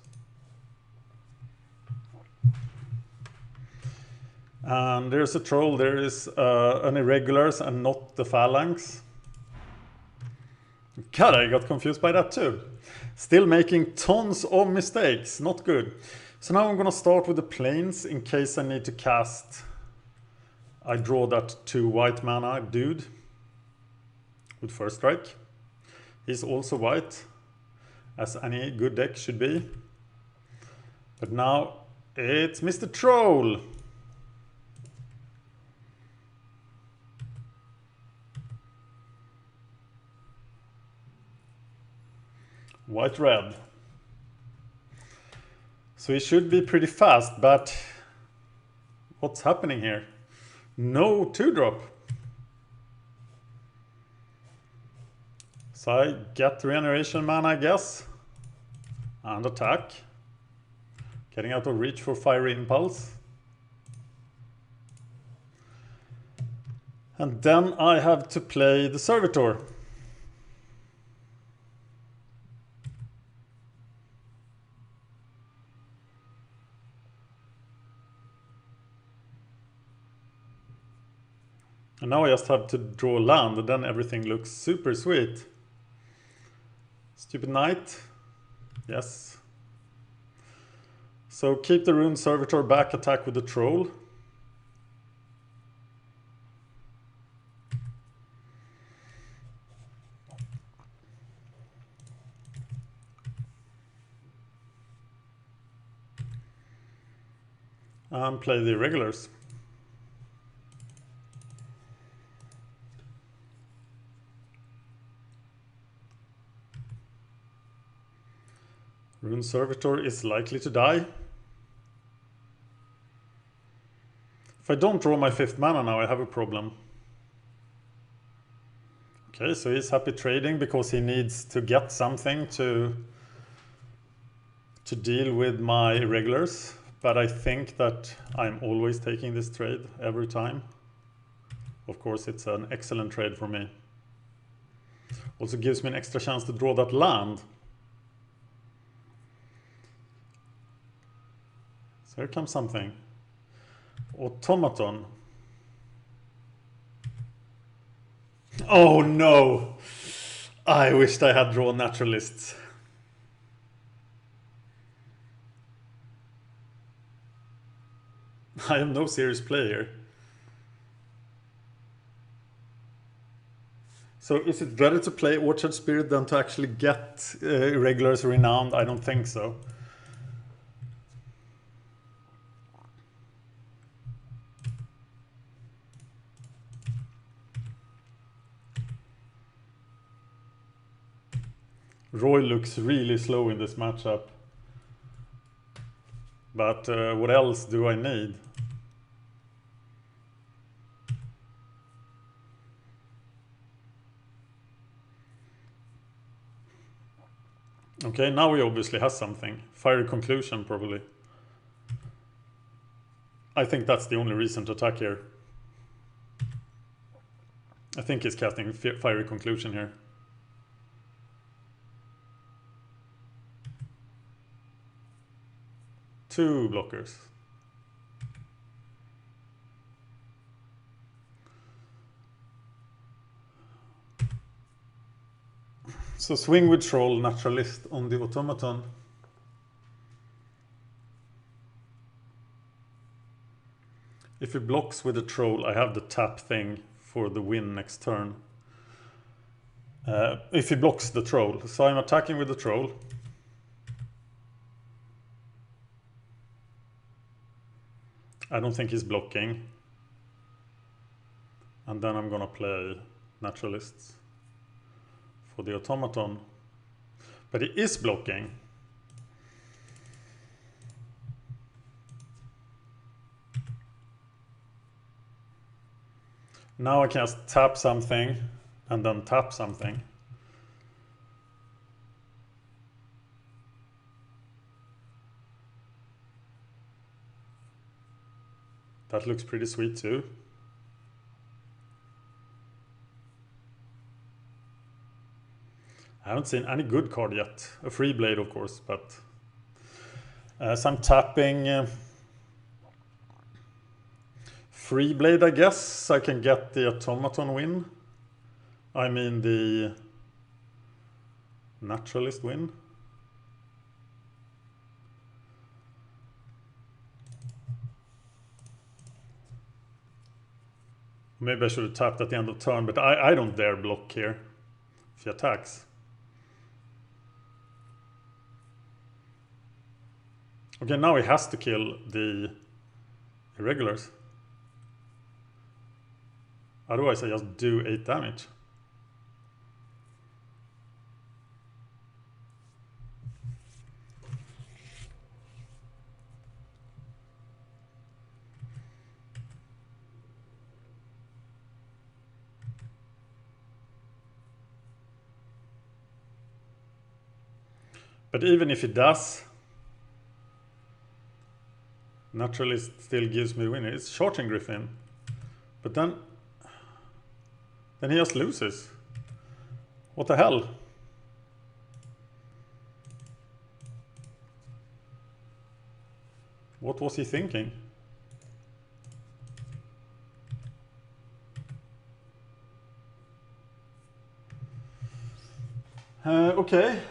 [SPEAKER 1] And there's a troll, there is an irregulars and not the phalanx. God, I got confused by that too. Still making tons of mistakes, not good. So now I'm gonna start with the planes in case I need to cast. I draw that 2 white mana dude with first strike. He's also white, as any good deck should be. But now it's Mr. Troll. White red. So he should be pretty fast, but what's happening here? No 2-drop. So I get regeneration mana, I guess. And attack. Getting out of reach for Fiery Impulse. And then I have to play the Servitor. And now I just have to draw land, and then everything looks super sweet. Stupid Knight. Yes. So keep the Rune Servitor back, attack with the Troll. And play the irregulars. Rune Servitor is likely to die. If I don't draw my 5th mana now, I have a problem. Okay, so he's happy trading because he needs to get something to deal with my irregulars. But I think that I'm always taking this trade every time. Of course, it's an excellent trade for me. Also gives me an extra chance to draw that land. Here comes something. Automaton. Oh no! I wished I had drawn naturalists. I am no serious player. So is it better to play Orchard Spirit than to actually get Irregulars Renowned? I don't think so. Roil looks really slow in this matchup. But what else do I need? Okay, now he obviously has something. Fiery Conclusion, probably. I think that's the only reason to attack here. I think he's casting Fiery Conclusion here. Two blockers. So swing with Troll, Naturalist on the Automaton. If he blocks with a Troll, I have the tap thing for the win next turn. If he blocks the Troll. So I'm attacking with the Troll. I don't think he's blocking. And then I'm gonna play Naturalists for the Automaton. But he is blocking. Now I can just tap something and then tap something. That looks pretty sweet too. I haven't seen any good card yet. A free blade, of course, but some tapping. Free blade, I guess. I can get the Automaton win. I mean the Naturalist win. Maybe I should have tapped at the end of turn, but I don't dare block here if he attacks. Okay, now he has to kill the Irregulars. Otherwise I just do 8 damage. But even if he does, Naturalist still gives me the winner. It's Charging Griffin. But then he just loses. What the hell? What was he thinking? Okay.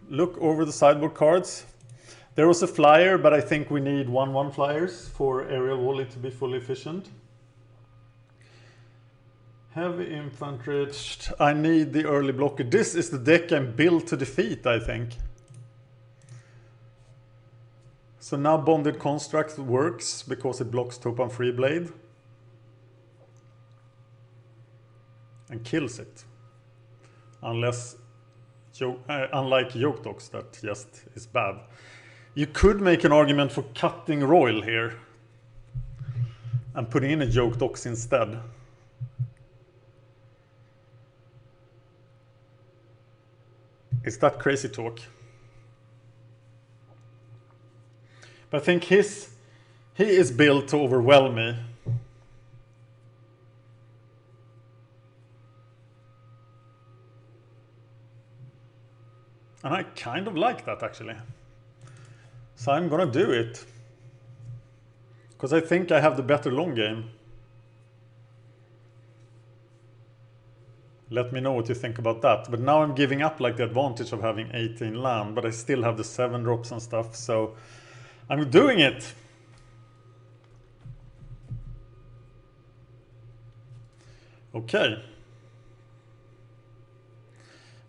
[SPEAKER 1] Look over the sideboard cards. There was a flyer, but I think we need 1/1 flyers for Aerial Volley to be fully efficient. Heavy infantry. I need the early blocker. This is the deck I'm built to defeat, I think. So now Bonded Construct works because it blocks Topan Free Blade. And kills it. Unless, unlike Yoke Dogs, that just is bad. You could make an argument for cutting Roil here. And putting in a Yoke Dogs instead. Is that crazy talk? But I think he is built to overwhelm me. And I kind of like that actually. So I'm gonna do it. Because I think I have the better long game. Let me know what you think about that. But now I'm giving up like the advantage of having 18 land, but I still have the 7 drops and stuff, so I'm doing it. Okay.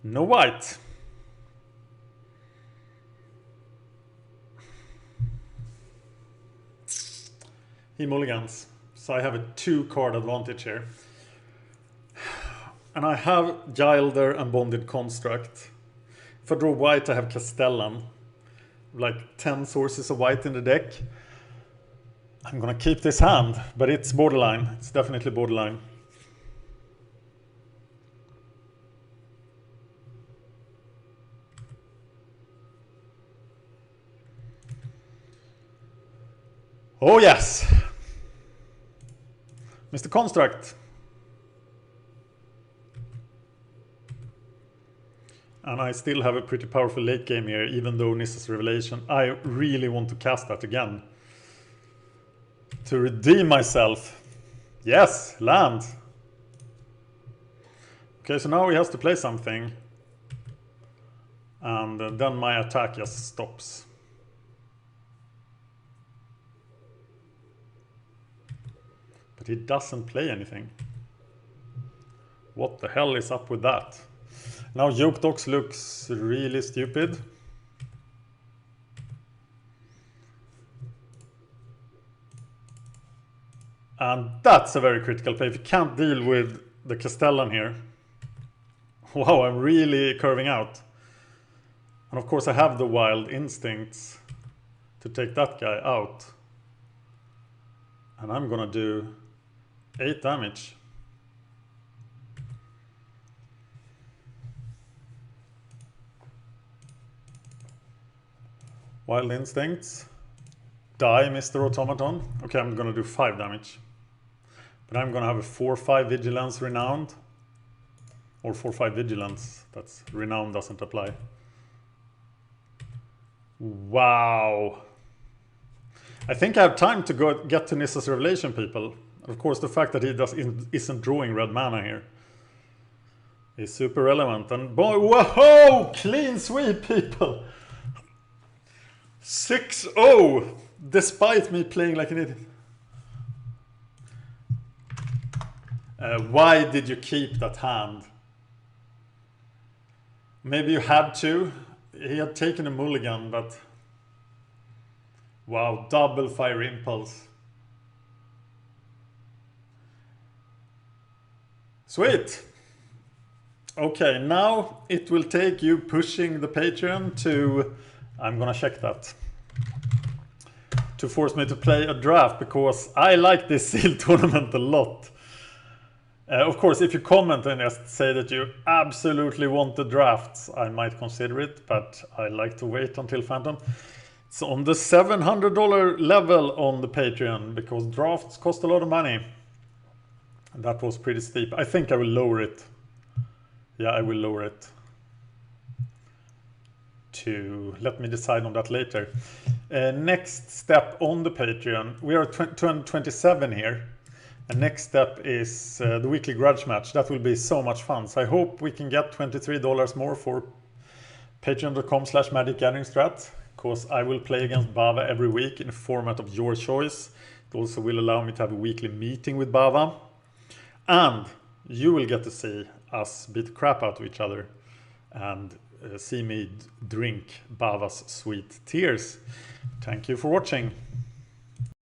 [SPEAKER 1] No white. He mulligans. So I have a 2-card advantage here. And I have Gilder and Bonded Construct. If I draw white, I have Castellan. Like 10 sources of white in the deck. I'm gonna keep this hand, but it's borderline. It's definitely borderline. Oh yes! Mr. Construct. And I still have a pretty powerful late game here, even though Nissa's Revelation. I really want to cast that again. To redeem myself. Yes, land. Okay, so now he has to play something. And then my attack just stops. But he doesn't play anything. What the hell is up with that? Now Yoked Ox looks really stupid. And that's a very critical play. If you can't deal with the Castellan here. Wow, I'm really curving out. And of course I have the Wild Instincts to take that guy out. And I'm gonna do 8 damage. Wild Instincts. Die, Mr. Automaton. Okay, I'm gonna do 5 damage. But I'm gonna have a 4-5 Vigilance Renowned. Or 4-5 Vigilance. That's Renowned doesn't apply. Wow. I think I have time to get to Nissa's Revelation, people. Of course, the fact that he isn't drawing red mana here is super relevant. And boy, whoa! Clean sweep, people! 6-0! Despite me playing like an idiot. Why did you keep that hand? Maybe you had to. He had taken a mulligan, but... Wow, double Fire Impulse. Sweet! Okay, now it will take you pushing the Patreon to... I'm gonna check that. To force me to play a draft, because I like this Seal tournament a lot. Of course, if you comment and just say that you absolutely want the drafts, I might consider it, but I like to wait until Phantom. It's on the $700 level on the Patreon, because drafts cost a lot of money. And that was pretty steep. I think I will lower it. Yeah, I will lower it. Let me decide on that later. Next step on the Patreon. We are 227 here. And next step is the weekly grudge match. That will be so much fun. So I hope we can get $23 more for patreon.com/MagicGatheringStrat. Because I will play against Bava every week in a format of your choice. It also will allow me to have a weekly meeting with Bava. And you will get to see us beat the crap out of each other. And see me drink Bava's sweet tears. Thank you for watching.